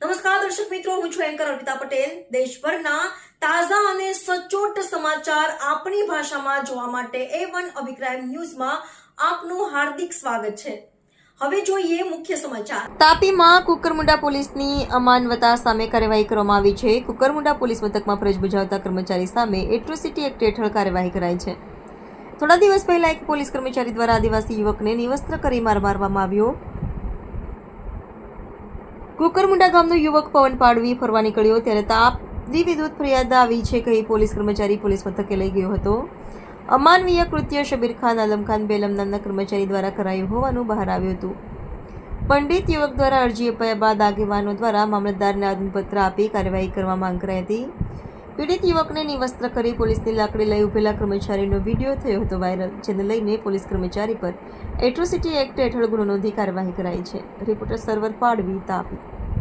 નમસ્કાર દર્શક મિત્રો, હું છું એન્કર અર્પિતા પટેલ. દેશભરના તાજા અને સચોટ સમાચાર આપણી ભાષામાં જોવા માટે A1 અભિપ્રાય ન્યૂઝમાં આપનું હાર્દિક સ્વાગત છે. હવે જોઈએ મુખ્ય સમાચાર. તાપીમાં કુકરમુંડા પોલીસની અમાનવતા સામે કાર્યવાહી કરવામાં આવી છે. કુકરમુંડા પોલીસ મથકમાં ફરજ બજાવતા કર્મચારી સામે એટ્રોસિટી એક્ટ હેઠળ કાર્યવાહી કરાઈ છે. થોડા દિવસ પહેલા એક પોલીસ કર્મચારી દ્વારા આદિવાસી યુવકને નિવસ્ત્ર કરી માર મારવામાં આવ્યો. કુકરમુંડા ગામનો યુવક પવન પાડવી ફરવા નીકળ્યો ત્યારે તાપી વિદ્યુત ફરિયાદ આવી છે કહી પોલીસ કર્મચારી પોલીસ મથકે લઈ ગયો હતો. અમાનવીય કૃત્ય શબીર ખાન આલમખાન બેલમ નામના કર્મચારી દ્વારા કરાયું હોવાનું બહાર આવ્યું હતું. પંડિત યુવક દ્વારા અરજી અપાયા બાદ આગેવાનો દ્વારા મામલતદારને આવેદનપત્ર આપી કાર્યવાહી કરવા માંગ કરાઈ હતી. પીડિત યુવકને નિવસ્ત્ર કરી પોલીસની લાકડી લઈ ઉભેલા કર્મચારીનો વિડીયો થયો હતો વાયરલ, જેને લઈને પોલીસ કર્મચારી પર એટ્રોસિટી એક્ટ હેઠળ ગુનો નોંધી કાર્યવાહી કરાઈ છે. રિપોર્ટર સર્વર પાડવી, તાપી.